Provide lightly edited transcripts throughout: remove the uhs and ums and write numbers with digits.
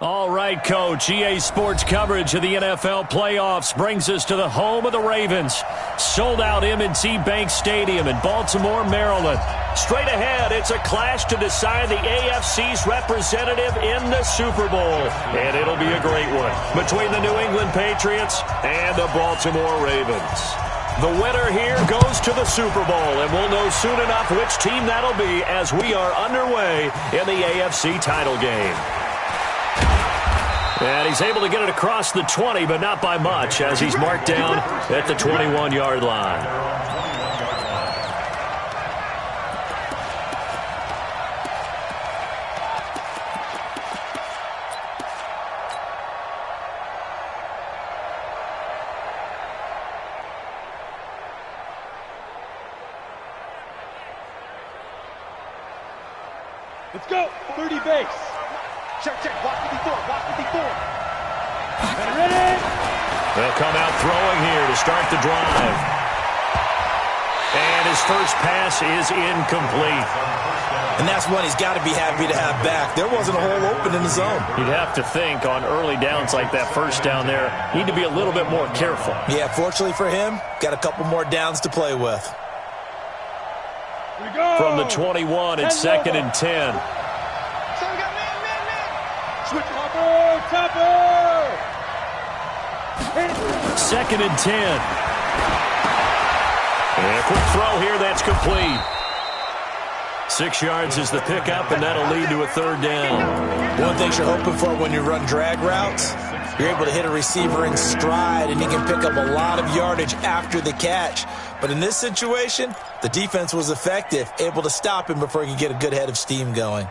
All right, Coach. EA Sports coverage of the NFL playoffs brings us to the home of the Ravens. Sold out M&T Bank Stadium in Baltimore, Maryland. Straight ahead, it's a clash to decide the AFC's representative in the Super Bowl. And it'll be a great one between the New England Patriots and the Baltimore Ravens. The winner here goes to the Super Bowl, and we'll know soon enough which team that'll be as we are underway in the AFC title game. And he's able to get it across the 20, but not by much, as he's marked down at the 21-yard line. Let's go. 30 base. Check, check. Watch 54. Watch 54. Ready? They'll come out throwing here to start the drive. And his first pass is incomplete. And that's one he's got to be happy to have back. There wasn't a hole open in the zone. You'd have to think on early downs like that first down there, need to be a little bit more careful. Yeah, fortunately for him, got a couple more downs to play with. Here we go. From the 21, it's second and 10. So we got man. Switch topper. Second and 10. And a quick throw here, that's complete. 6 yards is the pickup, and that'll lead to a third down. One thing you're hoping for when you run drag routes, you're able to hit a receiver in stride, and he can pick up a lot of yardage after the catch. But in this situation, the defense was effective, able to stop him before he could get a good head of steam going.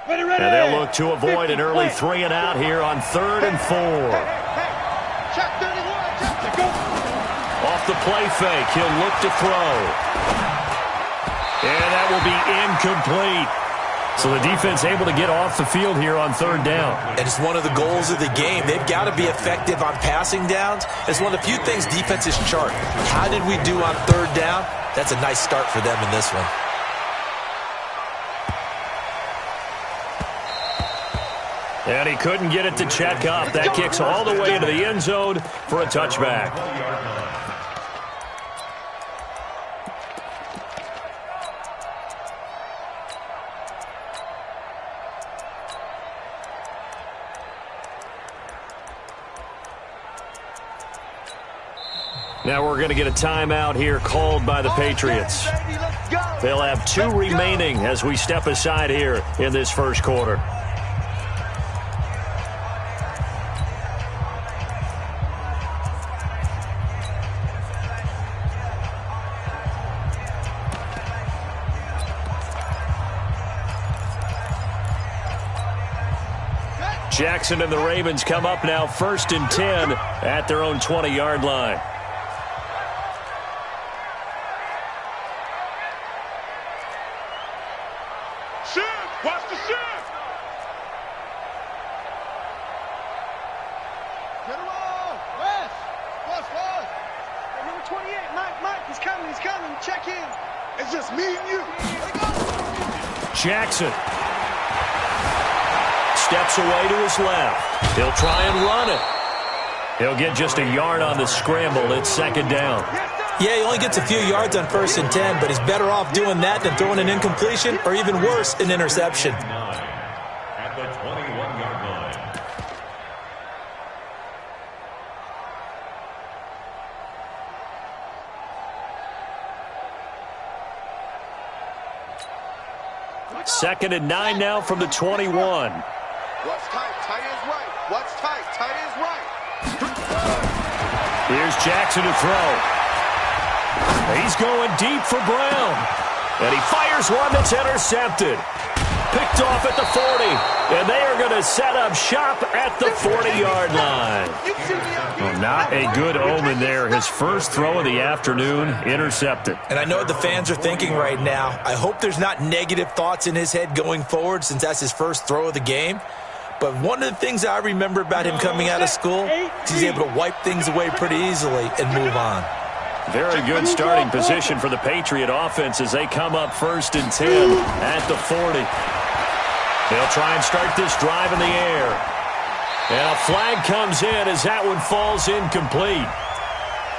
And they'll look to avoid an early 3 and out here on 3rd and 4. Check 31. Check, go. Off the play fake, he'll look to throw. And that will be incomplete. So the defense able to get off the field here on 3rd down. And it's one of the goals of the game. They've got to be effective on passing downs. It's one of the few things defenses chart. How did we do on 3rd down? That's a nice start for them in this one. And he couldn't get it to check up. That kicks all the way into the end zone for a touchback. Now we're going to get a timeout here called by the Patriots. They'll have 2 remaining as we step aside here in this first quarter. Jackson and the Ravens come up now 1st and 10 at their own 20-yard line. Shift. Watch the shift. Get him on. West. Number 28. Mike, he's coming. Check in. It's just me and you. Jackson steps away to his left. He'll try and run it. He'll get just a yard on the scramble. It's 2nd down. Yeah, he only gets a few yards on 1st and 10, but he's better off doing that than throwing an incompletion or even worse, an interception. At the 21-yard line. Second and 9 now from the 21. What's tight? Tight is right. What's tight? Tight is right. Here's Jackson to throw. He's going deep for Brown. And he fires one that's intercepted. Picked off at the 40. And they are going to set up shop at the 40-yard line. Well, not a good omen there. His first throw of the afternoon, intercepted. And I know what the fans are thinking right now. I hope there's not negative thoughts in his head going forward since that's his first throw of the game. But one of the things I remember about him coming out of school is he's able to wipe things away pretty easily and move on. Very good starting position for the Patriot offense as they come up 1st and 10 at the 40. They'll try and start this drive in the air. And a flag comes in as that one falls incomplete.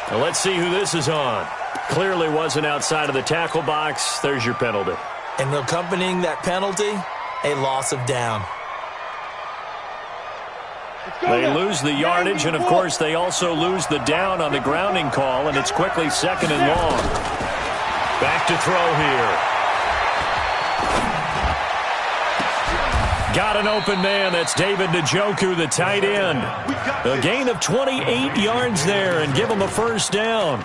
Now let's see who this is on. Clearly wasn't outside of the tackle box. There's your penalty. And accompanying that penalty, a loss of down. They lose the yardage, and of course they also lose the down on the grounding call, and it's quickly 2nd and long. Back to throw here. Got an open man. That's David Njoku, the tight end. A gain of 28 yards there and give him a 1st down.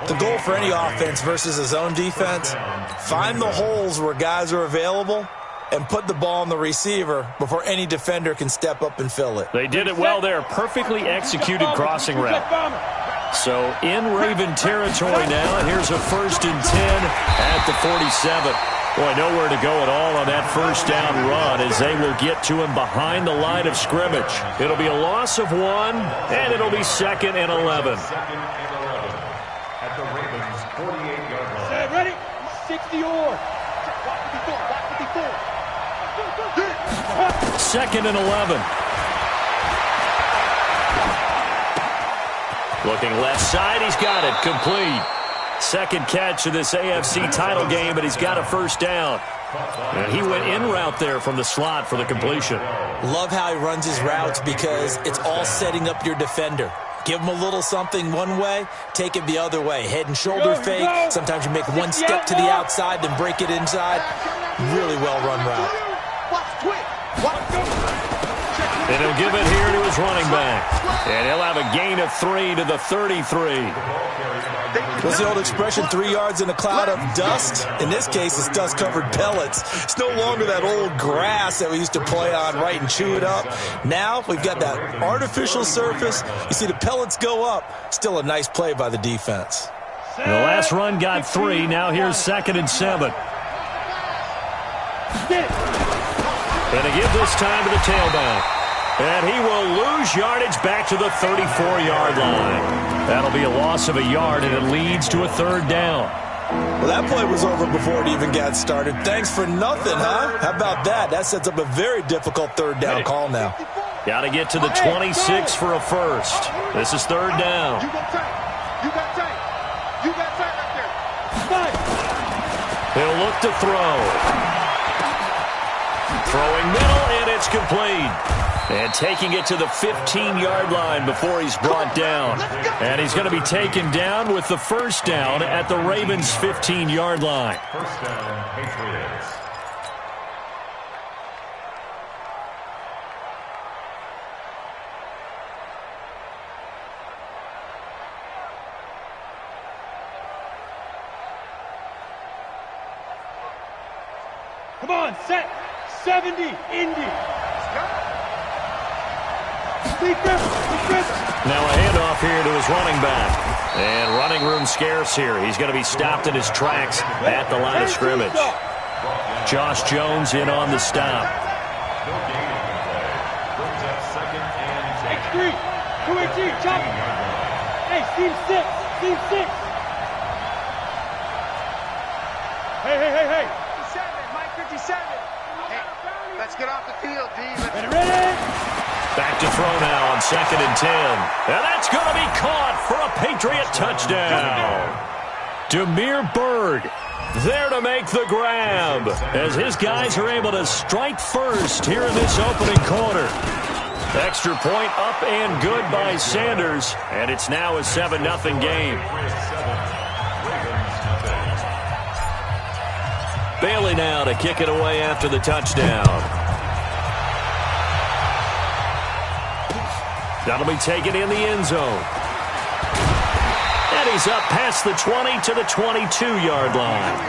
The goal for any offense versus a zone defense, find the holes where guys are available and put the ball on the receiver before any defender can step up and fill it. They did it well there. Perfectly executed crossing route. So in Raven territory now, and here's a 1st and 10 at the 47. Boy, nowhere to go at all on that 1st down run as they will get to him behind the line of scrimmage. It'll be a loss of 1, and it'll be 2nd and 11. At the Ravens' 48-yard line. Ready? 60 or. 2nd and 11. Looking left side, he's got it, complete. 2nd catch of this AFC title game, but he's got a 1st down. And he went in route there from the slot for the completion. Love how he runs his routes because it's all setting up your defender. Give him a little something one way, take it the other way. Head and shoulder fake. Sometimes you make one step to the outside, then break it inside. Really well-run route. And he'll give it here to his running back. And he'll have a gain of 3 to the 33. What's the old expression, 3 yards in a cloud of dust? In this case, it's dust-covered pellets. It's no longer that old grass that we used to play on, right, and chew it up. Now we've got that artificial surface. You see the pellets go up. Still a nice play by the defense. The last run got 3. Now here's 2nd and 7. And they give this time to the tailback. And he will lose yardage back to the 34-yard line. That'll be a loss of a yard, and it leads to a 3rd down. Well, that play was over before it even got started. Thanks for nothing, huh? How about that? That sets up a very difficult 3rd down call now. Got to get to the 26 for a 1st. This is 3rd down. You got tight. You got tight. You got tight right there. He'll look to throw. Throwing middle, and it's complete. And taking it to the 15-yard line before he's brought down. And he's going to be taken down with the 1st down at the Ravens' 15-yard line. 1st down, Patriots. Come on, set. 70, Indy. Now a handoff here to his running back. And running room scarce here. He's going to be stopped in his tracks at the line of scrimmage. Josh Jones in on the stop. X3, 218, chop. Hey, seam 6, seam 6. Hey. 57, Mike 57. Hey, let's get off the field, D. Ready? Back to throw now on 2nd and 10. And that's going to be caught for a Patriot touchdown. Demir Bird there to make the grab as his guys are able to strike first here in this opening quarter. Extra point up and good by Sanders, and it's now a 7-0 game. Bailey now to kick it away after the touchdown. That'll be taken in the end zone. And he's up past the 20 to the 22-yard line.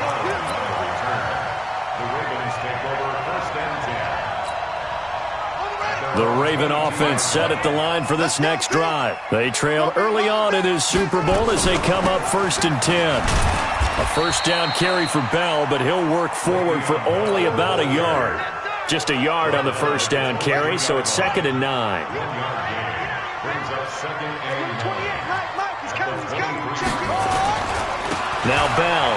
The Raven offense set at the line for this next drive. They trail early on in this Super Bowl as they come up 1st and 10. A 1st down carry for Bell, but he'll work forward for only about a yard. Just a yard on the 1st down carry, so it's 2nd and 9. Now Bell.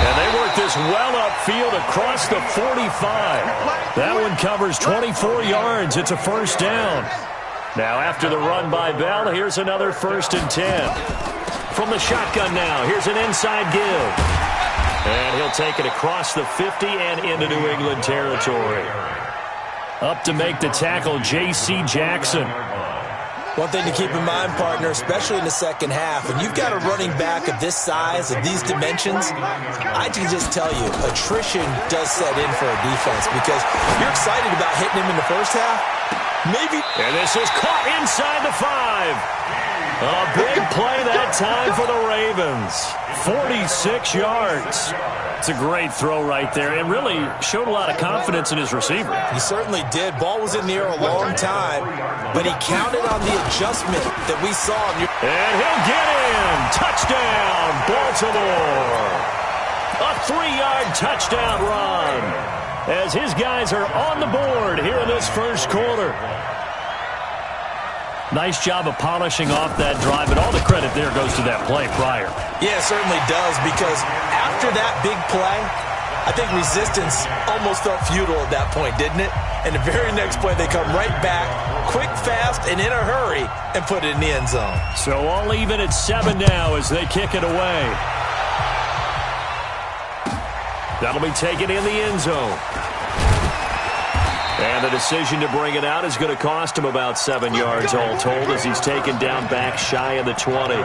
And they work this well upfield across the 45. That one covers 24 yards. It's a first down. Now after the run by Bell, here's another 1st and 10. From the shotgun now, here's an inside give. And he'll take it across the 50 and into New England territory. Up to make the tackle, J.C. Jackson. One thing to keep in mind, partner, especially in the second half, when you've got a running back of this size, of these dimensions, I can just tell you, attrition does set in for a defense because you're excited about hitting him in the first half. Maybe. And this is caught inside the 5. A big play that time for the Ravens. 46 yards. It's a great throw right there and really showed a lot of confidence in his receiver. He certainly did. Ball was in the air a long time, but he counted on the adjustment that we saw. And he'll get in. Touchdown, Baltimore. A 3-yard touchdown run as his guys are on the board here in this first quarter. Nice job of polishing off that drive, and all the credit there goes to that play prior. Yeah, it certainly does, because after that big play, I think resistance almost felt futile at that point, didn't it? And the very next play, they come right back, quick, fast, and in a hurry, and put it in the end zone. So all even at 7 now as they kick it away. That'll be taken in the end zone. And the decision to bring it out is going to cost him about 7 yards all told as he's taken down back shy of the 20.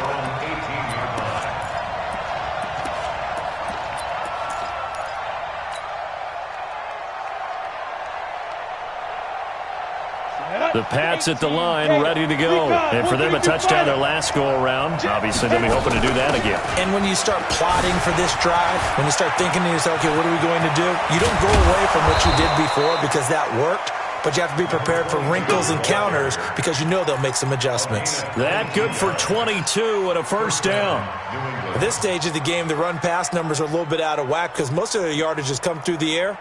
The Pats at the line, ready to go. And for them, a touchdown their last go-around. Obviously, they'll be hoping to do that again. And when you start plotting for this drive, when you start thinking to yourself, okay, what are we going to do? You don't go away from what you did before because that worked, but you have to be prepared for wrinkles and counters because you know they'll make some adjustments. That good for 22 and a first down. At this stage of the game, the run-pass numbers are a little bit out of whack because most of their yardage has come through the air.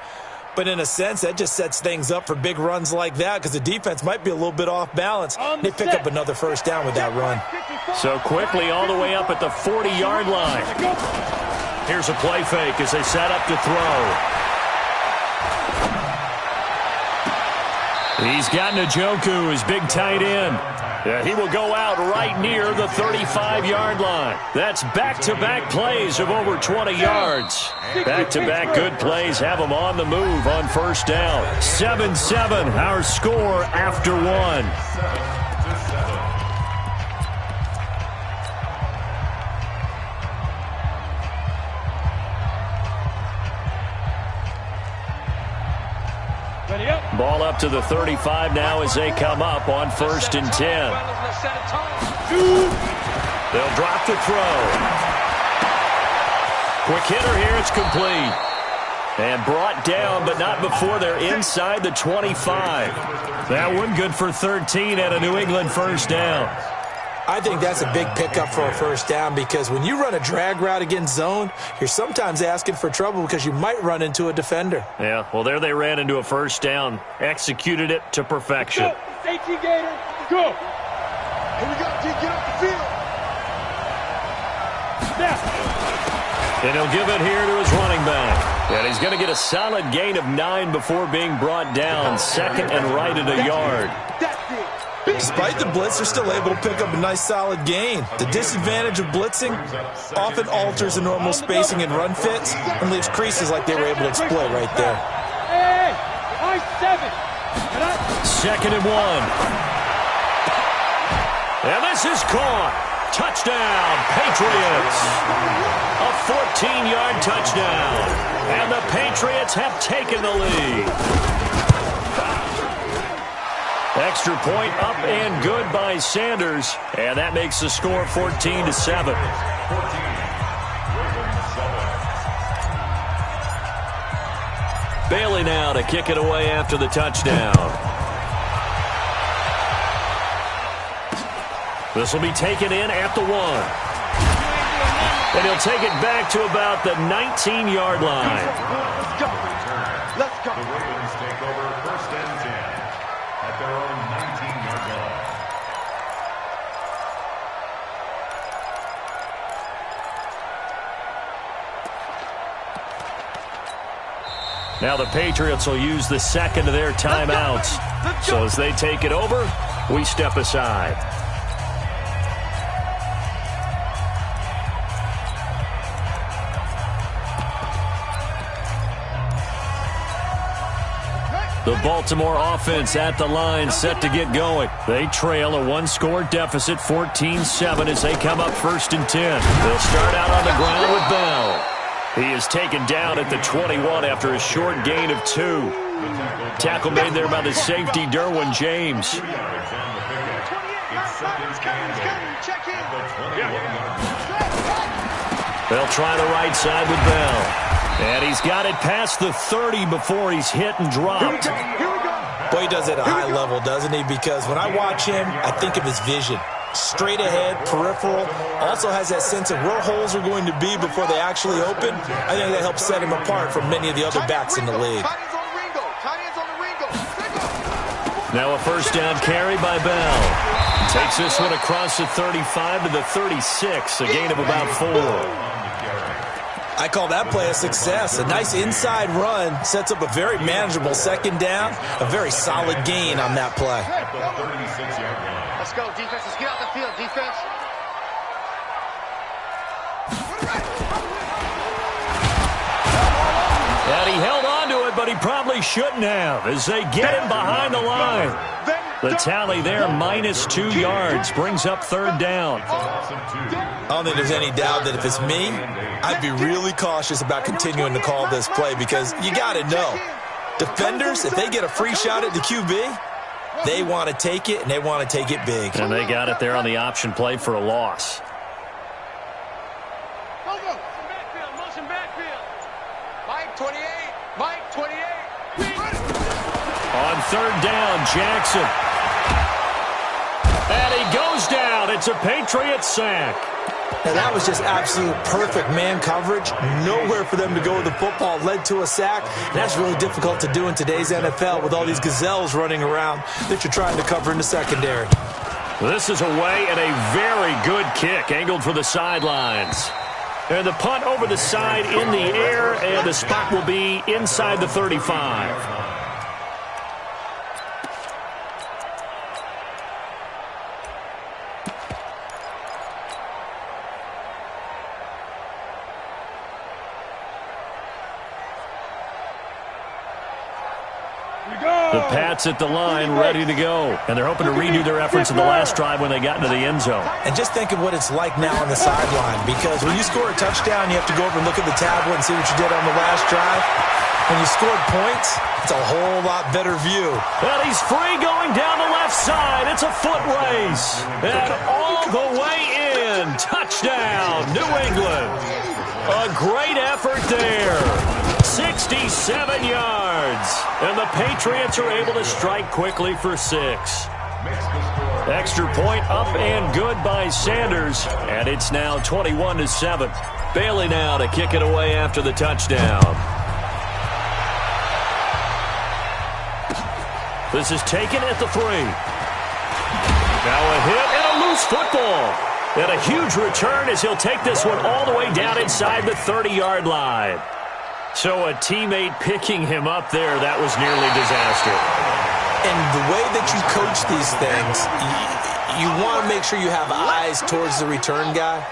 But in a sense, that just sets things up for big runs like that because the defense might be a little bit off balance. They pick up another first down with that run. So quickly all the way up at the 40-yard line. Here's a play fake as they set up to throw. He's got Njoku, his big tight end. He will go out right near the 35-yard line. That's back-to-back plays of over 20 yards. Back-to-back good plays have them on the move on first down. 7-7, our score after one. Ball up to the 35 now as they come up on 1st and 10. They'll drop the throw. Quick hitter here, it's complete. And brought down, but not before they're inside the 25. That one good for 13 and a New England first down. I think that's a big pickup for a first down because when you run a drag route against zone, you're sometimes asking for trouble because you might run into a defender. Yeah, well, there they ran into a first down. Executed it to perfection. Go. Safety Gator, go. Here we go, G, get off the field. Snap. And he'll give it here to his running back. And he's going to get a solid gain of 9 before being brought down. 2nd and right at a yard. That's it. Despite the blitz, they're still able to pick up a nice solid gain. The disadvantage of blitzing often alters the normal spacing and run fits and leaves creases like they were able to exploit right there. Hey, I'm 7. 2nd and 1. And this is caught. Touchdown, Patriots. A 14-yard touchdown. And the Patriots have taken the lead. Extra point up and good by Sanders. And that makes the score 14-7. Bailey now to kick it away after the touchdown. This will be taken in at the 1. And he'll take it back to about the 19-yard line. Let's go. Let's go. The Ravens take over 1st and 10 at their own 19-yard line. Now the Patriots will use the second of their timeouts. So as they take it over, we step aside. The Baltimore offense at the line, set to get going. They trail a one-score deficit, 14-7, as they come up 1st and 10. They'll start out on the ground with Bell. He is taken down at the 21 after a short gain of 2. Tackle made there by the safety, Derwin James. They'll try the right side with Bell. And he's got it past the 30 before he's hit and dropped. Boy, he does it at a high level, doesn't he? Because when I watch him, I think of his vision. Straight ahead, peripheral, also has that sense of where holes are going to be before they actually open. I think that helps set him apart from many of the other backs in the league. Now a first down carry by Bell. Takes this one across the 35 to the 36, a gain of about 4. I call that play a success. A nice inside run sets up a very manageable second down. A very solid gain on that play. Let's go, defense. Let's get out the field, defense. And he held on to it, but he probably shouldn't have as they get him behind the line. The tally there, -2 yards, brings up 3rd down. I don't think there's any doubt that if it's me, I'd be really cautious about continuing to call this play because you got to know, defenders, if they get a free shot at the QB, they want to take it, and they want to take it big. And they got it there on the option play for a loss. Motion backfield. Mike 28. Mike 28. On 3rd down, Jackson. And he goes down. It's a Patriots sack. Now, that was just absolute perfect man coverage. Nowhere for them to go with the football. Led to a sack. And that's really difficult to do in today's NFL with all these gazelles running around that you're trying to cover in the secondary. This is away and a very good kick, angled for the sidelines. And the punt over the side in the air, and the spot will be inside the 35. The Pats at the line, ready to go. And they're hoping to redo their efforts in the last drive when they got into the end zone. And just think of what it's like now on the sideline, because when you score a touchdown, you have to go over and look at the tablet and see what you did on the last drive. When you scored points, it's a whole lot better view. And he's free going down the left side. It's a foot race. And all the way in. Touchdown, New England. A great effort there. 67 yards. And the Patriots are able to strike quickly for 6. Extra point up and good by Sanders. And it's now 21-7. Bailey now to kick it away after the touchdown. This is taken at the 3. Now a hit and a loose football. And a huge return as he'll take this one all the way down inside the 30-yard line. So a teammate picking him up there, that was nearly disaster. And the way that you coach these things, you want to make sure you have eyes towards the return guy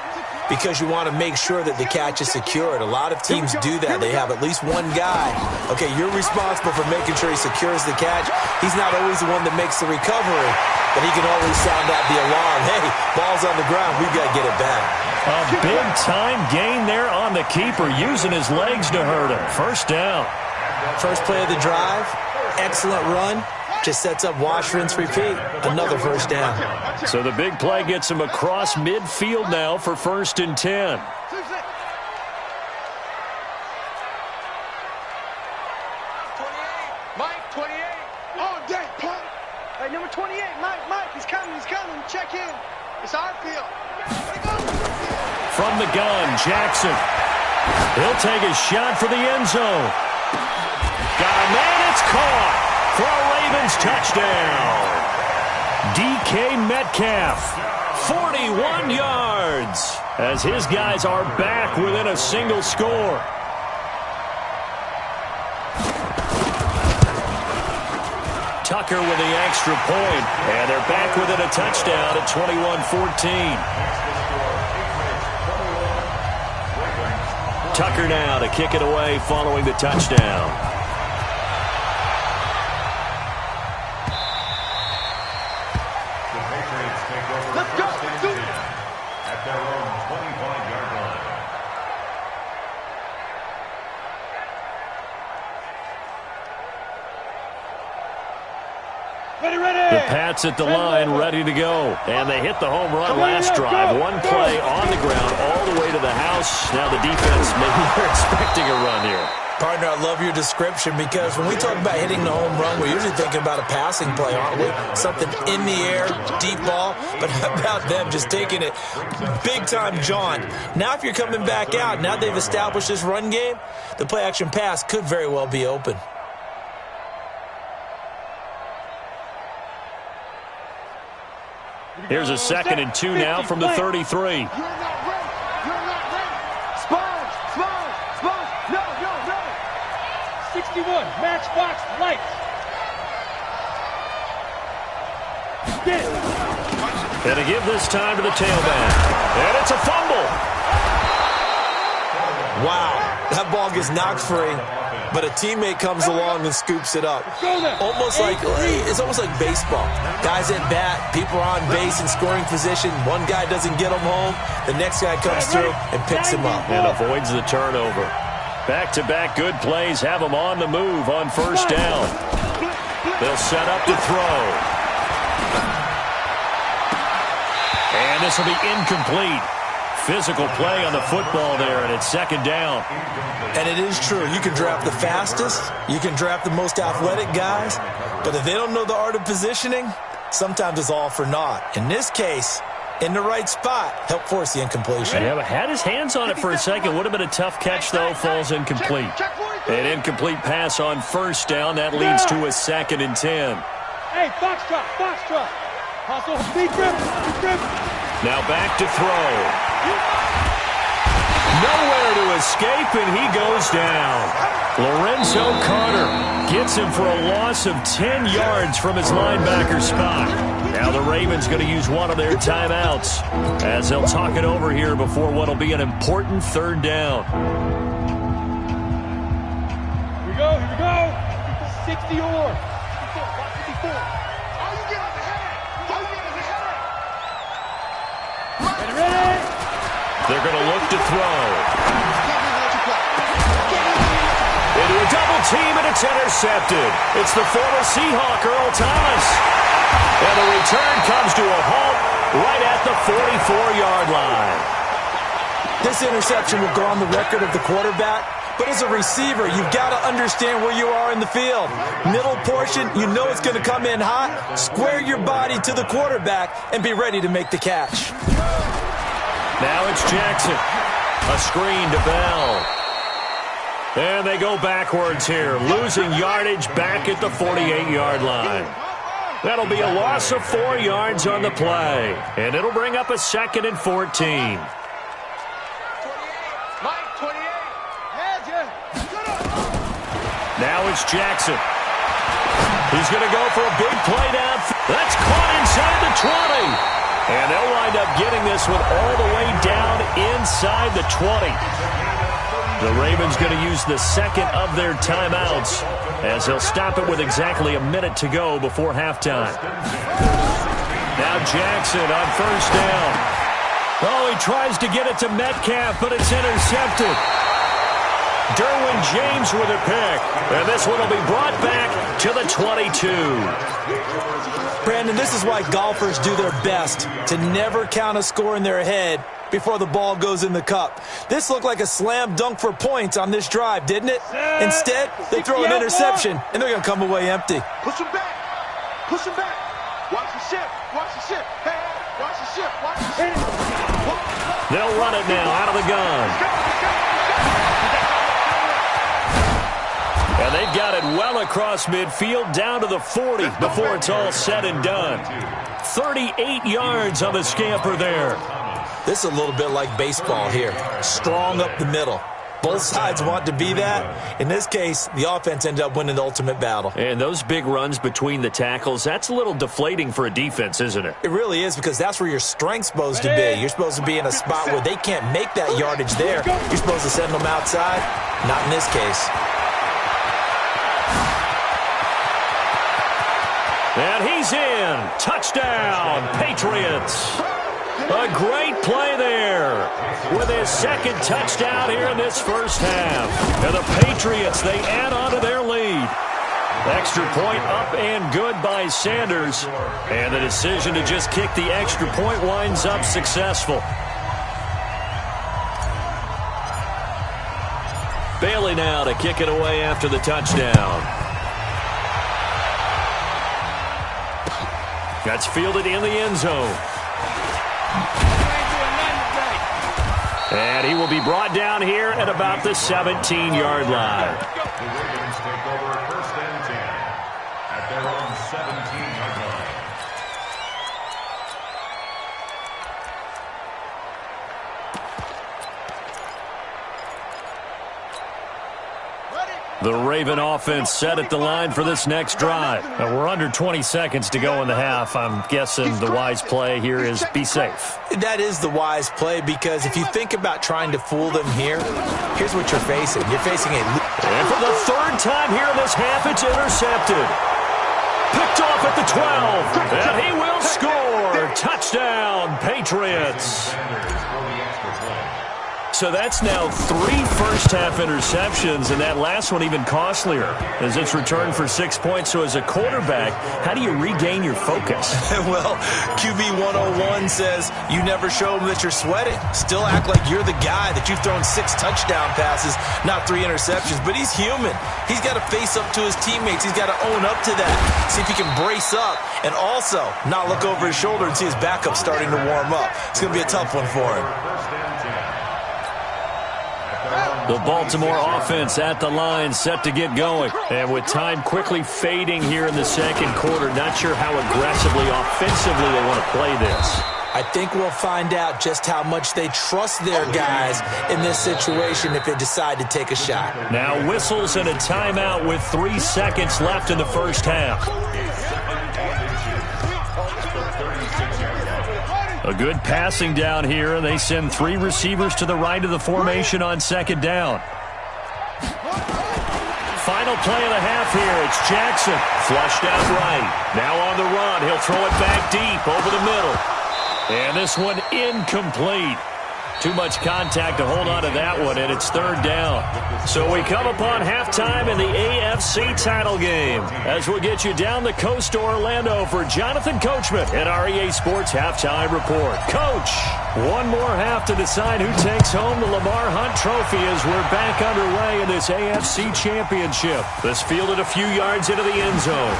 because you want to make sure that the catch is secured. A lot of teams do that. They have at least one guy. Okay, you're responsible for making sure he secures the catch. He's not always the one that makes the recovery, but he can always sound out the alarm. Hey, ball's on the ground. We've got to get it back. A big-time gain there on the keeper, using his legs to hurt him. First down. First play of the drive, excellent run. Just sets up wash, rinse, repeat. Another first down. So the big play gets him across midfield now for 1st and 10. Mike 28. Oh, dang, punt. Hey, number 28, Mike, he's coming. Check in. It's our field. From the gun, Jackson. He'll take a shot for the end zone. Got a man, it's caught for a Ravens touchdown. DK Metcalf, 41 yards, as his guys are back within a single score. Tucker with the extra point, and they're back within a touchdown at 21-14. Tucker now to kick it away following the touchdown. Let's go. At their own 25-yard line. The Pats at the line, ready to go. And they hit the home run last drive. One play on the ground all the way to the house. Now the defense, maybe they're expecting a run here. Partner, I love your description because when we talk about hitting the home run, we're usually thinking about a passing play, aren't we? Something in the air, deep ball. But how about them just taking it big-time jaunt? Now if you're coming back out, now they've established this run game, the play-action pass could very well be open. Here's a 2nd and 2 now from the 33. You're not ready. You're not ready. Sponge. No. 61, matchbox lights. Spin. And to give this time to the tailback. And it's a fumble. Wow, that ball gets knocked free, but a teammate comes along and scoops it up. It's almost like baseball. Guys at bat, people are on base in scoring position. One guy doesn't get him home. The next guy comes through and picks him up. And avoids the turnover. Back-to-back good plays have them on the move on first down. They'll set up to throw. And this will be incomplete. Physical play on the football there, and it's 2nd down. And it is true. You can draft the fastest. You can draft the most athletic guys. But if they don't know the art of positioning, sometimes it's all for naught. In this case, in the right spot, help force the incompletion. Yeah, but had his hands on it for a second. Would have been a tough catch, though. Falls incomplete. An incomplete pass on first down. That leads to a 2nd and 10. Hey, foxtrot. Hustle, speed grip. Now back to throw. Nowhere to escape, and he goes down. Lorenzo Carter gets him for a loss of 10 yards from his linebacker spot. Now the Ravens going to use one of their timeouts as they'll talk it over here before what will be an important 3rd down. Here we go. 60 or. 54. All you get on the head. Ready? They're going to look to throw. Into a double team, and it's intercepted. It's the former Seahawk, Earl Thomas. And the return comes to a halt right at the 44-yard line. This interception will go on the record of the quarterback, but as a receiver, you've got to understand where you are in the field. Middle portion, you know it's going to come in hot. Square your body to the quarterback and be ready to make the catch. Now it's Jackson. A screen to Bell. And they go backwards here, losing yardage back at the 48-yard line. That'll be a loss of 4 yards on the play, and it'll bring up a 2nd and 14. Now it's Jackson. He's going to go for a big play down. That's caught inside the 20. And they'll wind up getting this one all the way down inside the 20. The Ravens going to use the 2nd of their timeouts as they'll stop it with exactly a minute to go before halftime. Now Jackson on first down. Oh, he tries to get it to Metcalf, but it's intercepted. Derwin James with a pick. And this one will be brought back to the 22. Brandon, this is why golfers do their best to never count a score in their head before the ball goes in the cup. This looked like a slam dunk for points on this drive, didn't it? Instead, they throw an interception, and they're going to come away empty. Push him back. Watch the ship. Hey, watch the ship. They'll run it now out of the gun. And they've got it well across midfield, down to the 40 before it's all said and done. 38 yards on the scamper there. This is a little bit like baseball here. Strong up the middle. Both sides want to be that. In this case, the offense ended up winning the ultimate battle. And those big runs between the tackles, that's a little deflating for a defense, isn't it? It really is, because that's where your strength's supposed to be. You're supposed to be in a spot where they can't make that yardage there. You're supposed to send them outside. Not in this case. And he's in. Touchdown, Patriots. A great play there with his second touchdown here in this first half. And the Patriots, they add on to their lead. Extra point up and good by Sanders. And the decision to just kick the extra point winds up successful. Bailey now to kick it away after the touchdown. That's fielded in the end zone. And he will be brought down here at about the 17-yard line. The Ravens take over first and 10 at their own 17-yard line. The Raven offense set at the line for this next drive. We're under 20 seconds to go in the half. I'm guessing the wise play here is be safe. That is the wise play, because if you think about trying to fool them here, here's what you're facing. You're facing a... And for the third time here in this half, it's intercepted. Picked off at the 12. And he will score. Touchdown, Patriots. So that's now 3 first-half interceptions, and that last one even costlier as it's returned for 6 points. So as a quarterback, how do you regain your focus? Well, QB 101 says you never show them that you're sweating. Still act like you're the guy, that you've thrown 6 touchdown passes, not 3 interceptions. But he's human. He's got to face up to his teammates. He's got to own up to that. See if he can brace up and also not look over his shoulder and see his backup starting to warm up. It's going to be a tough one for him. The Baltimore offense at the line, set to get going. And with time quickly fading here in the second quarter, not sure how aggressively, offensively they want to play this. I think we'll find out just how much they trust their guys in this situation if they decide to take a shot. Now whistles and a timeout with 3 seconds left in the first half. A good passing down here. They send 3 receivers to the right of the formation on second down. Final play of the half here. It's Jackson. Flushed out right. Now on the run. He'll throw it back deep over the middle. And this one incomplete. Too much contact to hold on to that one, and it's third down. So we come upon halftime in the AFC title game as we'll get you down the coast to Orlando for Jonathan Coachman at our EA Sports Halftime Report. Coach, one more half to decide who takes home the Lamar Hunt Trophy as we're back underway in this AFC Championship. This fielded a few yards into the end zone.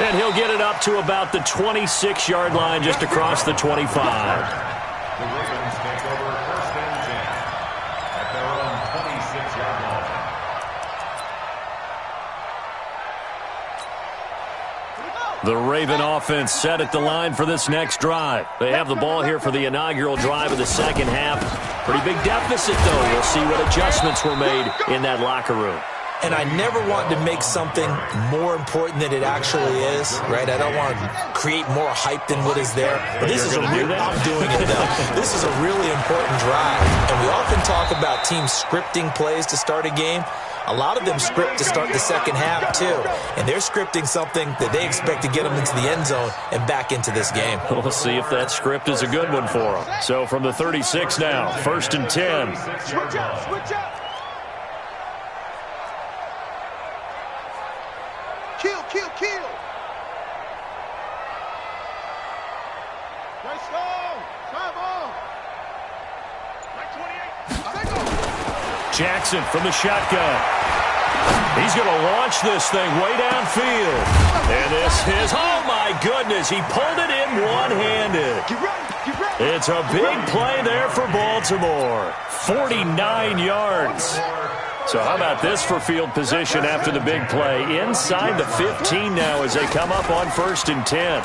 And he'll get it up to about the 26-yard line just across the 25. The Ravens take over first and 10 at their own 26-yard line. The Raven offense set at the line for this next drive. They have the ball here for the inaugural drive of the second half. Pretty big deficit, though. We'll see what adjustments were made in that locker room. And I never want to make something more important than it actually is, right? I don't want to create more hype than what is there. But this is I'm doing it, though. This is a really important drive. And we often talk about teams scripting plays to start a game. A lot of them script to start the second half, too. And they're scripting something that they expect to get them into the end zone and back into this game. We'll see if that script is a good one for them. So from the 36 now, first and 10. Switch up, switch up. Kill, kill, kill. Let's go. Travel. Right 28. Jackson from the shotgun. He's going to launch this thing way downfield. And this is, oh my goodness, he pulled it in one-handed. Get ready, get ready. It's a big play there for Baltimore. 49 yards. So how about this for field position after the big play? Inside the 15 now as they come up on first and 10.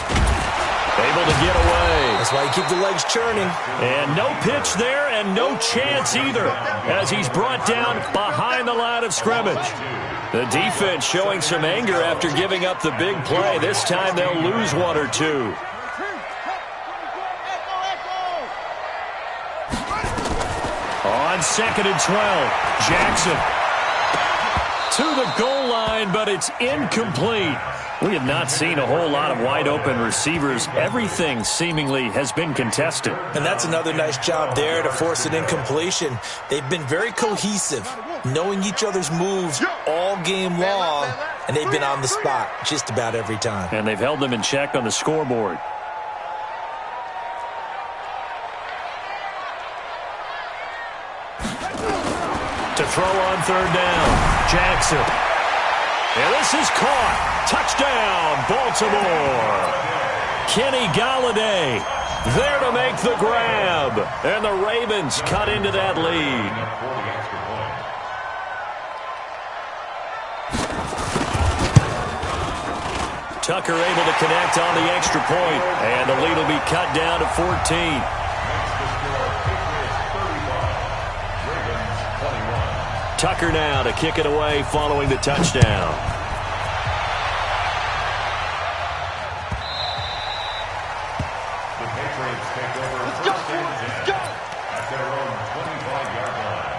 Able to get away. That's why you keep the legs churning. And no pitch there and no chance either as he's brought down behind the line of scrimmage. The defense showing some anger after giving up the big play. This time they'll lose one or two. On 2nd and 12, Jackson to the goal line, but it's incomplete. We have not seen a whole lot of wide-open receivers. Everything seemingly has been contested. And that's another nice job there to force an incompletion. They've been very cohesive, knowing each other's moves all game long, and they've been on the spot just about every time. And they've held them in check on the scoreboard. To throw on 3rd down, Jackson. And this is caught. Touchdown, Baltimore. Kenny Galladay there to make the grab. And the Ravens cut into that lead. Tucker able to connect on the extra point. And the lead will be cut down to 14. Tucker now to kick it away following the touchdown. The Patriots take over first and 10 at their own 25-yard line.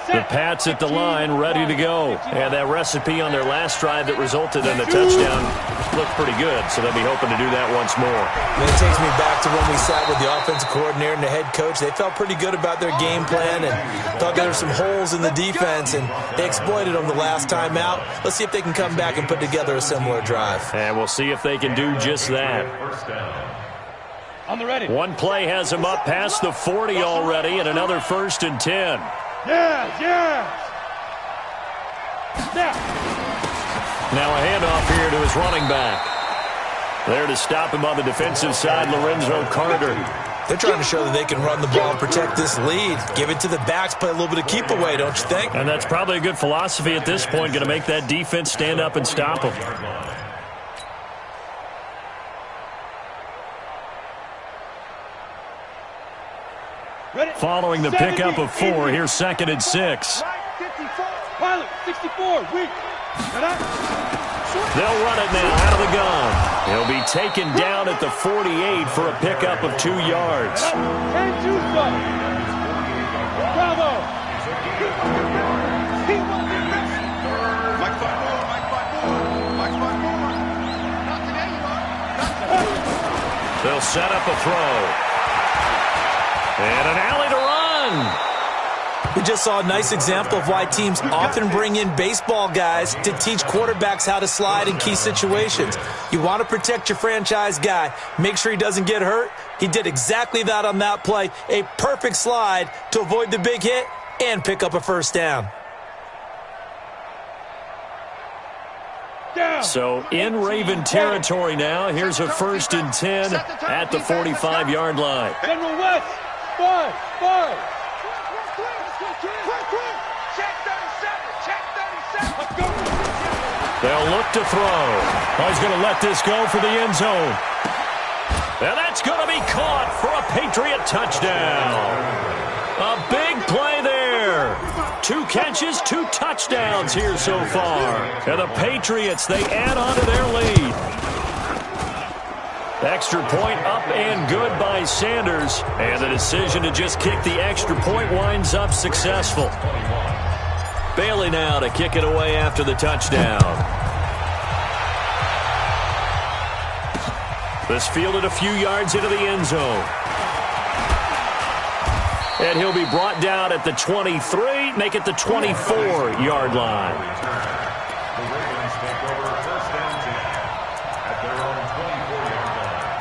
The Pats at the line, ready to go. And that recipe on their last drive that resulted in a touchdown looked pretty good, so they'll be hoping to do that once more. And it takes me back to when we sat with the offensive coordinator and the head coach. They felt pretty good about their game plan and thought there were some holes in the defense, and they exploited them the last time out. Let's see if they can come back and put together a similar drive. And we'll see if they can do just that. On the ready. One play has them up past the 40 already, and another 1st and 10. Yes. Now a handoff here to his running back. There to stop him on the defensive side, Lorenzo Carter. They're trying to show that they can run the ball and protect this lead. Give it to the backs, play a little bit of keep away, don't you think? And that's probably a good philosophy at this point, going to make that defense stand up and stop him. Following the pickup of 4, here's 2nd and 6. Pilot, 64, weak. They'll run it now out of the gun. He'll be taken down at the 48 for a pickup of 2 yards. And do so. Bravo. Mike 5-4. Not today, you are. They'll set up a throw. And an alley to run. We just saw a nice example of why teams often bring in baseball guys to teach quarterbacks how to slide in key situations. You want to protect your franchise guy. Make sure he doesn't get hurt. He did exactly that on that play. A perfect slide to avoid the big hit and pick up a 1st down. So in Raven territory now, here's a 1st and 10 at the 45-yard line. General West, 5. They'll look to throw. Oh, he's going to let this go for the end zone. And that's going to be caught for a Patriot touchdown. A big play there. 2 catches, 2 touchdowns here so far. And the Patriots, they add on to their lead. Extra point up and good by Sanders. And the decision to just kick the extra point winds up successful. Bailey now to kick it away after the touchdown. This fielded a few yards into the end zone. And he'll be brought down at the 23, make it the 24-yard line. The Ravens take over first and 10 at their own 24-yard line.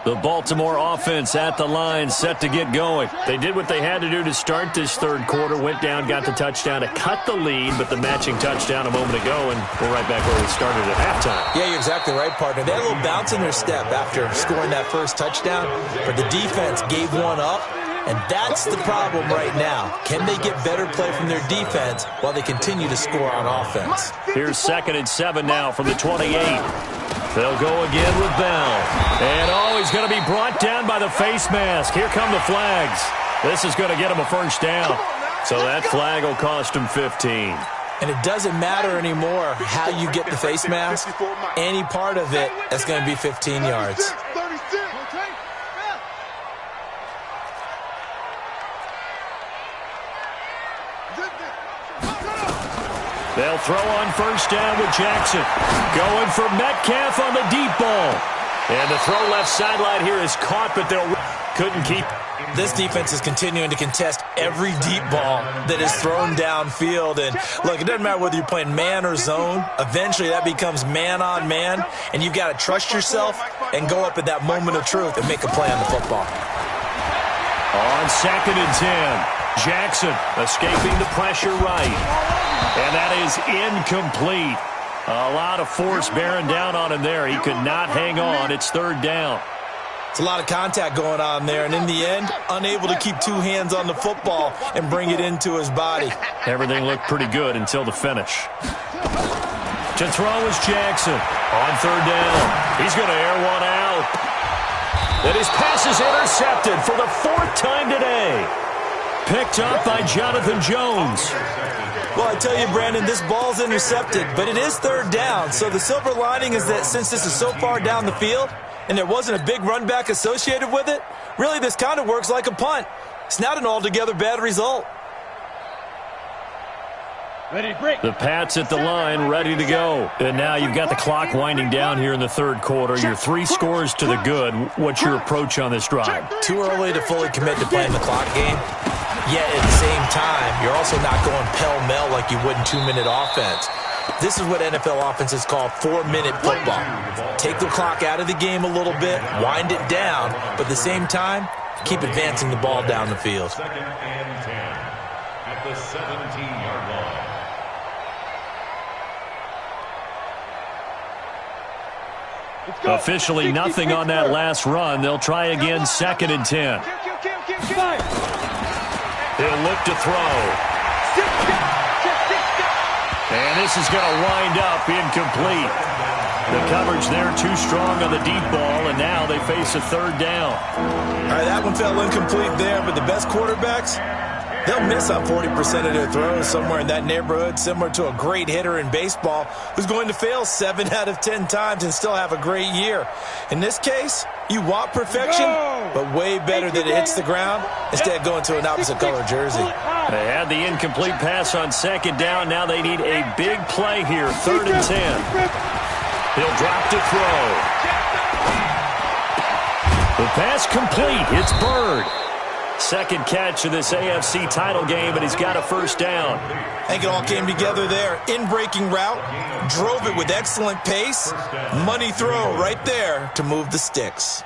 The The Baltimore offense at the line, set to get going. They did what they had to do to start this third quarter, went down, got the touchdown to cut the lead, but the matching touchdown a moment ago, and we're right back where we started at halftime. Yeah, you're exactly right, partner. They had a little bounce in their step after scoring that first touchdown, but the defense gave one up, and that's the problem right now. Can they get better play from their defense while they continue to score on offense? Here's 2nd and 7 now from the 28. They'll go again with Bell. And, he's going to be brought down by the face mask. Here come the flags. This is going to get him a first down. So that flag will cost him 15. And it doesn't matter anymore how you get the face mask. Any part of it, that's going to be 15 yards. They'll throw on first down with Jackson. Going for Metcalf on the deep ball. And the throw left sideline here is caught, but they'll couldn't keep. This defense is continuing to contest every deep ball that is thrown downfield. And, look, it doesn't matter whether you're playing man or zone. Eventually that becomes man on man, and you've got to trust yourself and go up at that moment of truth and make a play on the football. On 2nd and 10, Jackson escaping the pressure right. And that is incomplete. A lot of force bearing down on him there. He could not hang on. It's 3rd down. It's a lot of contact going on there, and in the end, unable to keep two hands on the football and bring it into his body. Everything looked pretty good until the finish. To throw is Jackson. On 3rd down, he's going to air one out. And his pass is intercepted for the 4th time today. Picked up by Jonathan Jones. Well, I tell you, Brandon, this ball's intercepted, but it is 3rd down. So the silver lining is that since this is so far down the field and there wasn't a big run back associated with it, really this kind of works like a punt. It's not an altogether bad result. Ready, break. The Pats at the line, ready to go. And now you've got the clock winding down here in the 3rd quarter. You're 3 scores to the good. What's your approach on this drive? Too early to fully commit to playing the clock game. Yet at the same time, you're also not going pell-mell like you would in 2-minute offense. This is what NFL offenses call 4-minute football. Take the clock out of the game a little bit, wind it down, but at the same time, keep advancing the ball down the field. 2nd and 10 at the 17-yard line. Officially nothing on that last run. They'll try again 2nd and 10. He'll look to throw. And this is going to wind up incomplete. The coverage there too strong on the deep ball, and now they face a 3rd down. All right, that one fell incomplete there, but the best quarterbacks, they'll miss on 40% of their throws, somewhere in that neighborhood, similar to a great hitter in baseball who's going to fail 7 out of 10 times and still have a great year. In this case, you want perfection, but way better that it hits the ground instead of going to an opposite color jersey. They had the incomplete pass on 2nd down. Now they need a big play here, 3rd and 10. He'll drop to throw. The pass complete. It's Bird. 2nd catch of this AFC title game, and he's got a 1st down. I think it all came together there. In-breaking route, drove it with excellent pace. Money throw right there to move the sticks.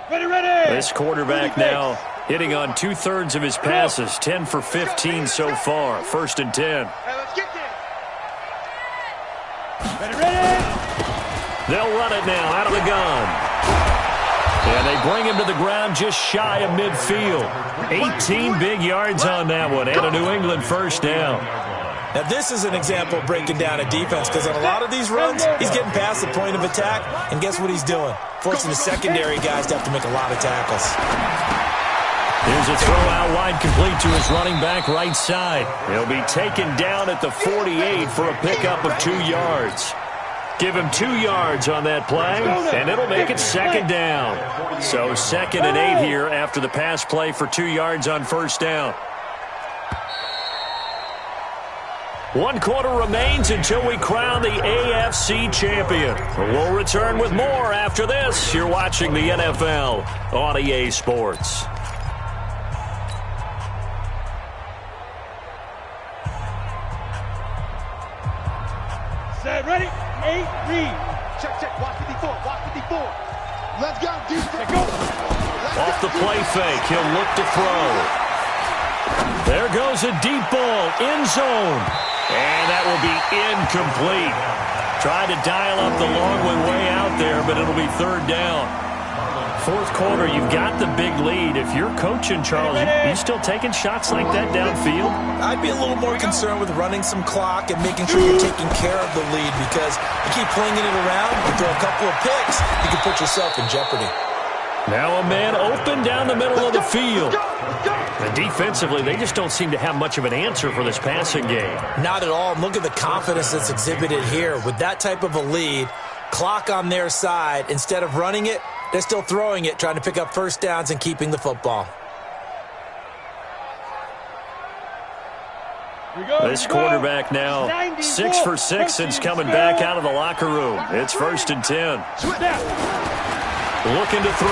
Ready. This quarterback now hitting on 2/3 of his passes, 10 for 15 so far. 1st and 10. Hey, let's get there. Ready. They'll run it now out of the gun. And they bring him to the ground just shy of midfield. 18 big yards on that one, and a New England 1st down. Now, this is an example of breaking down a defense, because on a lot of these runs, he's getting past the point of attack, and guess what he's doing? Forcing the secondary guys to have to make a lot of tackles. Here's a throw out wide, complete to his running back right side. He'll be taken down at the 48 for a pickup of 2 yards. Give him 2 yards on that play, and it'll make it 2nd down. So 2nd and 8 here after the pass play for 2 yards on 1st down. 1 quarter remains until we crown the AFC champion. We'll return with more after this. You're watching the NFL on EA Sports. Set, ready. 8, read. Check, watch 54, watch 54. Let's go, defense. Go. Off the play fake, he'll look to throw. There goes a deep ball, end zone. And that will be incomplete. Tried to dial up the long one way out there, but it'll be third down. Fourth quarter, you've got the big lead. If you're coaching, Charles, you still taking shots like that downfield? I'd be a little more concerned with running some clock and making sure you're taking care of the lead, because you keep flinging it around, you throw a couple of picks, you can put yourself in jeopardy. Now a man open down the middle of the field. And defensively, they just don't seem to have much of an answer for this passing game. Not at all. Look at the confidence that's exhibited here. With that type of a lead, clock on their side, instead of running it, they're still throwing it, trying to pick up first downs and keeping the football. This quarterback now 6 for 6 since coming back out of the locker room. It's 1st and 10. Looking to throw.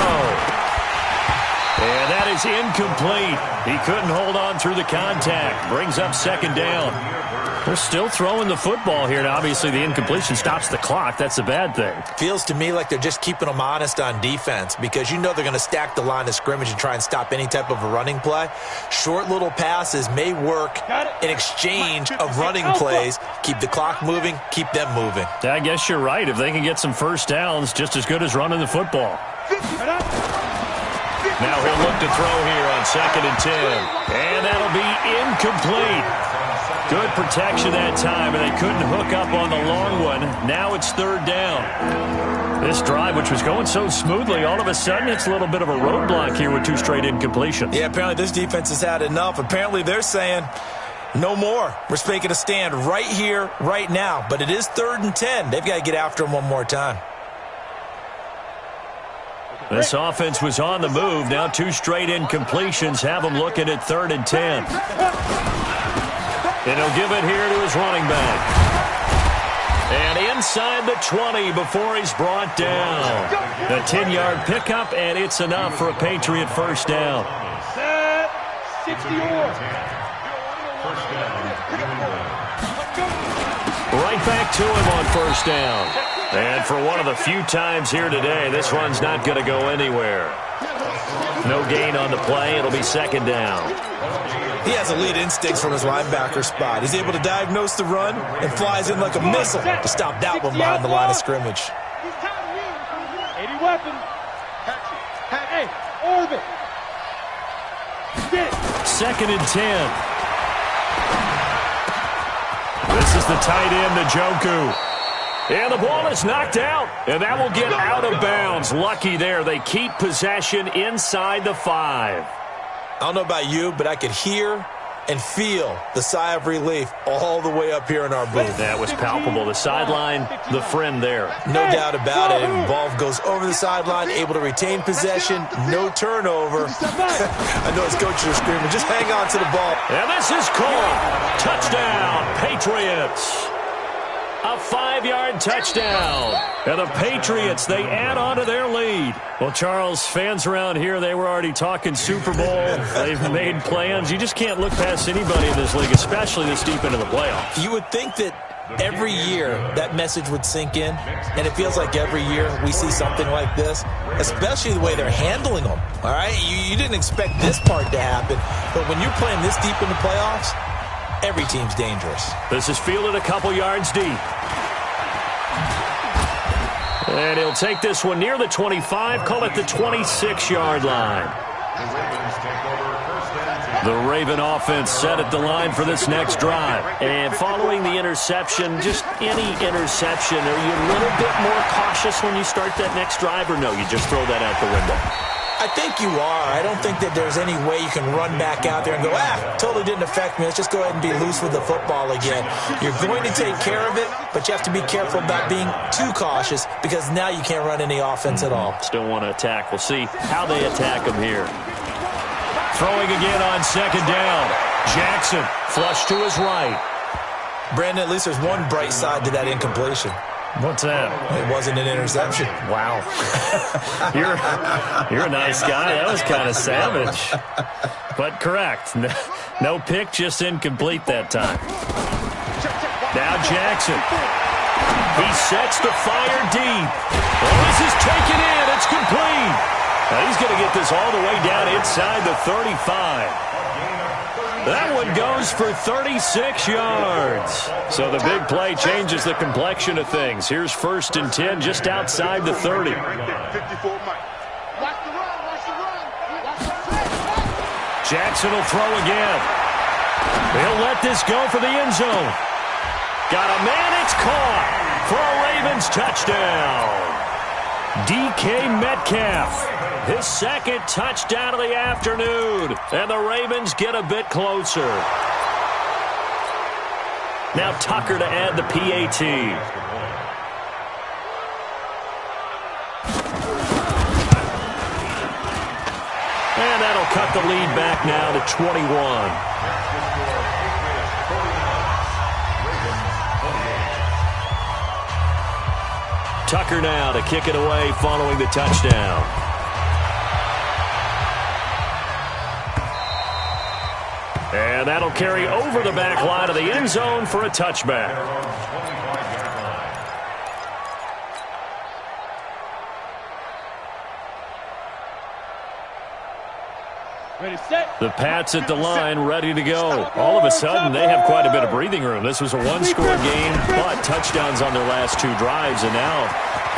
And that is incomplete. He couldn't hold on through the contact. Brings up 2nd down. They're still throwing the football here. Now, obviously, the incompletion stops the clock. That's a bad thing. Feels to me like they're just keeping them honest on defense, because you know they're going to stack the line of scrimmage and try and stop any type of a running play. Short little passes may work in exchange of running plays. Keep the clock moving, keep them moving. I guess you're right. If they can get some first downs, just as good as running the football. Now he'll look to throw here on 2nd and 10. And that'll be incomplete. Good protection that time, and they couldn't hook up on the long one. Now it's 3rd down. This drive, which was going so smoothly, all of a sudden it's a little bit of a roadblock here with 2 straight incompletions. Yeah, apparently this defense has had enough. Apparently they're saying, no more. We're making a stand right here, right now. But it is 3rd and 10. They've got to get after him one more time. This offense was on the move. Now 2 straight incompletions have them looking at 3rd and 10. And he'll give it here to his running back. And inside the 20 before he's brought down. The 10-yard pickup, and it's enough for a Patriot first down. Set 64. Right back to him on first down. And for one of the few times here today, this run's not going to go anywhere. No gain on the play. It'll be 2nd down. He has elite instincts from his linebacker spot. He's able to diagnose the run and flies in like a missile to stop that one behind the line of scrimmage. 80 weapon. Hey, orbit. Get it. 2nd and 10. This is the tight end, Njoku. And the ball is knocked out, and that will get out of bounds. Lucky there. They keep possession inside the 5. I don't know about you, but I could hear and feel the sigh of relief all the way up here in our booth. That was palpable. The sideline, the friend there. No doubt about it. Ball goes over the sideline, able to retain possession, no turnover. I know his coaches are screaming, just hang on to the ball. And this is called. Touchdown, Patriots. A 5-yard touchdown. And the Patriots, they add on to their lead. Well, Charles, fans around here, they were already talking Super Bowl. They've made plans. You just can't look past anybody in this league, especially this deep into the playoffs. You would think that every year that message would sink in, and it feels like every year we see something like this, especially the way they're handling them. All right? You didn't expect this part to happen, but when you're playing this deep in the playoffs, every team's dangerous. This is fielded a couple yards deep. And he'll take this one near the 25, call it the 26-yard line. The Raven offense set at the line for this next drive. And following the interception, just any interception, are you a little bit more cautious when you start that next drive, or no, you just throw that out the window? I think you are. I don't think that there's any way you can run back out there and go, totally didn't affect me. Let's just go ahead and be loose with the football again. You're going to take care of it, but you have to be careful about being too cautious, because now you can't run any offense at all. Still want to attack. We'll see how they attack him here. Throwing again on 2nd down. Jackson flush to his right. Brandon, at least there's one bright side to that incompletion. What's that? It wasn't an interception. Wow. You're a nice guy. That was kind of savage. But correct. No pick, just incomplete that time. Now Jackson. He sets the fire deep. Oh, this is taken in. It's complete. Now he's going to get this all the way down inside the 35. That one goes for 36 yards. So the big play changes the complexion of things. Here's 1st and 10 just outside the 30. Jackson will throw again. He'll let this go for the end zone. Got a man, it's caught for a Ravens touchdown. DK Metcalf, his 2nd touchdown of the afternoon, and the Ravens get a bit closer. Now Tucker to add the PAT. And that'll cut the lead back now to 21. Tucker now to kick it away following the touchdown. And that'll carry over the back line of the end zone for a touchback. Ready, set. The Pats at the line, ready to go. All of a sudden, they have quite a bit of breathing room. This was a one-score game, but touchdowns on their last 2 drives, and now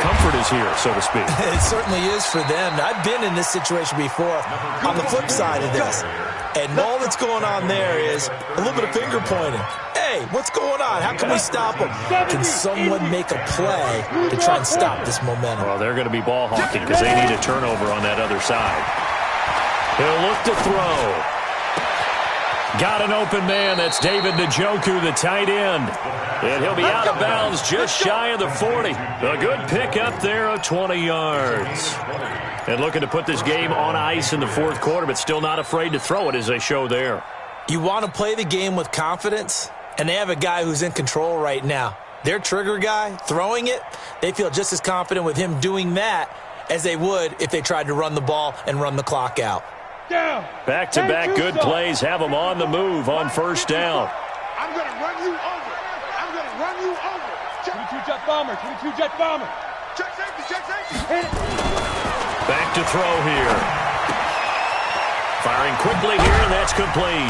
comfort is here, so to speak. It certainly is for them. I've been in this situation before on the flip side of this. And all that's going on there is a little bit of finger pointing. Hey, what's going on? How can we stop them? Can someone make a play to try and stop this momentum? Well, they're going to be ball hawking because they need a turnover on that other side. He'll look to throw. Got an open man. That's David Njoku, the tight end. And he'll be out of bounds just shy of the 40. A good pickup there of 20 yards. And looking to put this game on ice in the 4th quarter, but still not afraid to throw it as they show there. You want to play the game with confidence, and they have a guy who's in control right now. Their trigger guy, throwing it, they feel just as confident with him doing that as they would if they tried to run the ball and run the clock out. Back-to-back good plays have them on the move on 1st down. I'm going to run you over. I'm going to run you over. 22 jet bomber, 22 jet bomber. Check safety, check safety. Back to throw here. Firing quickly here, and that's complete.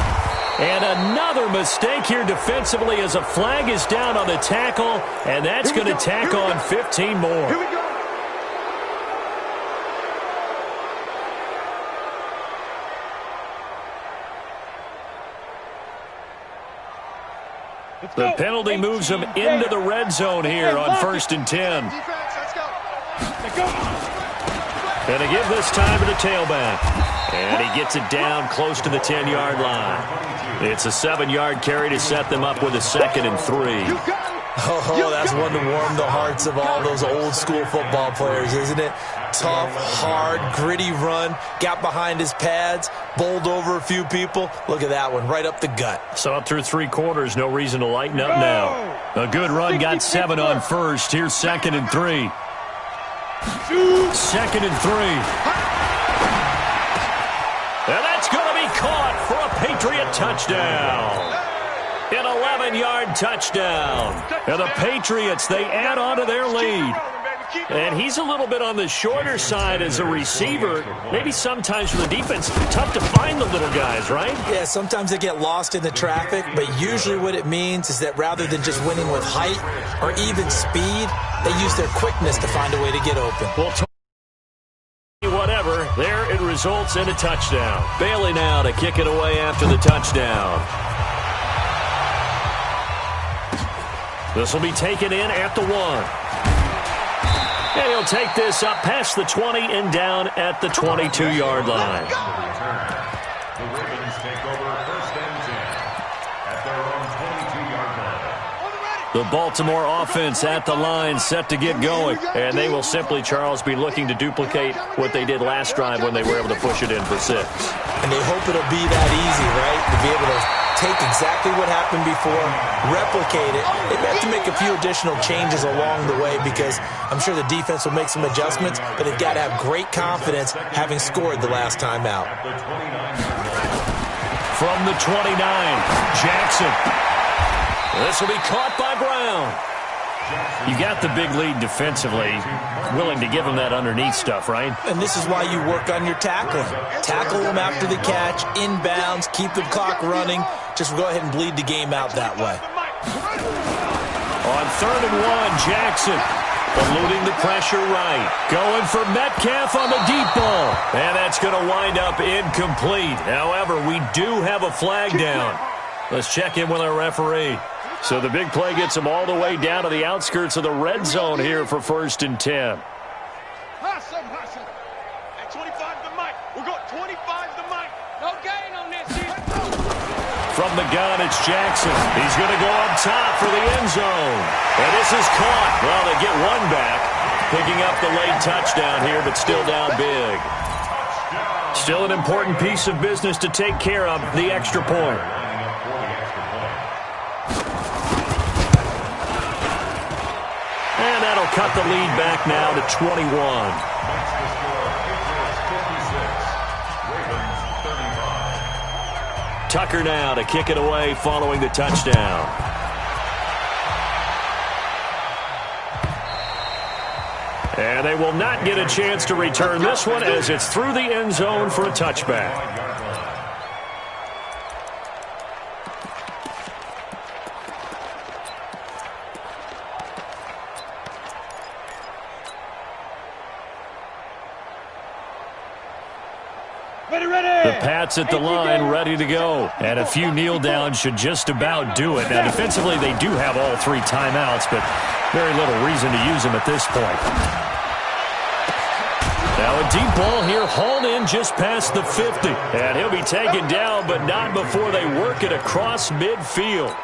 And another mistake here defensively as a flag is down on the tackle, and that's going to tack on 15 more. Here we go. The penalty moves them into the red zone here on 1st and 10. Defense, let's go. And they give this time to the tailback. And he gets it down close to the 10-yard line. It's a 7-yard carry to set them up with a 2nd and 3. Oh, that's one to warm the hearts of all those old-school football players, isn't it? Tough, hard, gritty run, got behind his pads, bowled over a few people. Look at that one, right up the gut. So up through 3 quarters, no reason to lighten up now. A good run, got 7 on 1st. Here's 2nd and 3. 2nd and 3. And that's going to be caught for a Patriot touchdown. An 11-yard touchdown. And the Patriots, they add on to their lead. And he's a little bit on the shorter side as a receiver. Maybe sometimes for the defense, tough to find the little guys, right? Yeah, sometimes they get lost in the traffic, but usually what it means is that rather than just winning with height or even speed, they use their quickness to find a way to get open. Well, whatever, there it results in a touchdown. Bailey now to kick it away after the touchdown. This will be taken in at the 1. And he'll take this up past the 20 and down at the 22-yard line. The Ravens take over 1st and 10 at their own 22-yard line. The Baltimore offense at the line set to get going. And they will simply, Charles, be looking to duplicate what they did last drive when they were able to push it in for 6. And they hope it'll be that easy, right? To be able to take exactly what happened before, replicate it. They have to make a few additional changes along the way because I'm sure the defense will make some adjustments, but they've got to have great confidence having scored the last time out. From the 29, Jackson. This will be caught by Brown. You got the big lead defensively, willing to give them that underneath stuff, right? And this is why you work on your tackling. Tackle them after the catch, inbounds, keep the clock running. Just go ahead and bleed the game out that way. On 3rd and 1, Jackson eluding the pressure right. Going for Metcalf on the deep ball. And that's going to wind up incomplete. However, we do have a flag down. Let's check in with our referee. So the big play gets them all the way down to the outskirts of the red zone here for 1st and 10. Hustle. At 25 the mic. We're going 25 the mic. No gain on this here. From the gun, it's Jackson. He's going to go up top for the end zone. And this is caught. Well, they get one back. Picking up the late touchdown here, but still down big. Still an important piece of business to take care of, the extra point. And that'll cut the lead back now to 21. Tucker now to kick it away following the touchdown. And they will not get a chance to return this one as it's through the end zone for a touchback. The Pats at the line, ready to go. And a few kneel downs should just about do it. Now, defensively, they do have all 3 timeouts, but very little reason to use them at this point. Now a deep ball here, hauled in just past the 50. And he'll be taken down, but not before they work it across midfield.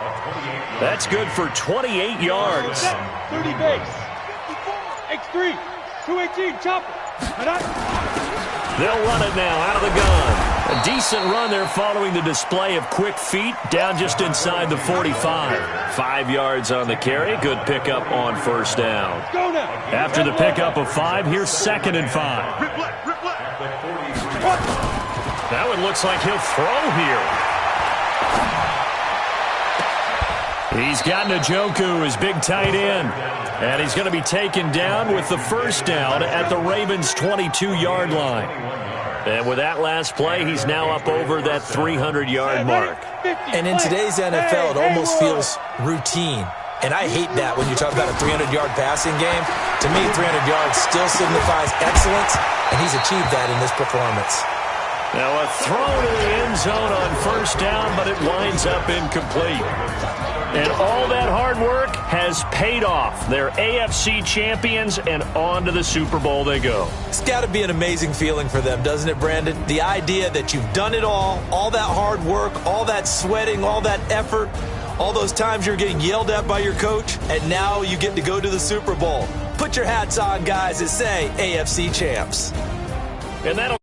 That's good for 28 yards. 30 base. X3. 218 chopper. They'll run it now out of the gun. A decent run there following the display of quick feet down just inside the 45. 5 yards on the carry. Good pickup on 1st down. After the pickup of 5, here's 2nd and 5. That one looks like he'll throw here. He's got Njoku, his big tight end. And he's going to be taken down with the 1st down at the Ravens' 22-yard line. And with that last play, he's now up over that 300-yard mark. And in today's NFL, it almost feels routine. And I hate that when you talk about a 300-yard passing game. To me, 300 yards still signifies excellence, and he's achieved that in this performance. Now a throw to the end zone on 1st down, but it winds up incomplete. And all that hard work has paid off. They're AFC champions, and on to the Super Bowl they go. It's got to be an amazing feeling for them, doesn't it, Brandon? The idea that you've done it all that hard work, all that sweating, all that effort, all those times you're getting yelled at by your coach, and now you get to go to the Super Bowl. Put your hats on, guys, and say AFC champs. And that'll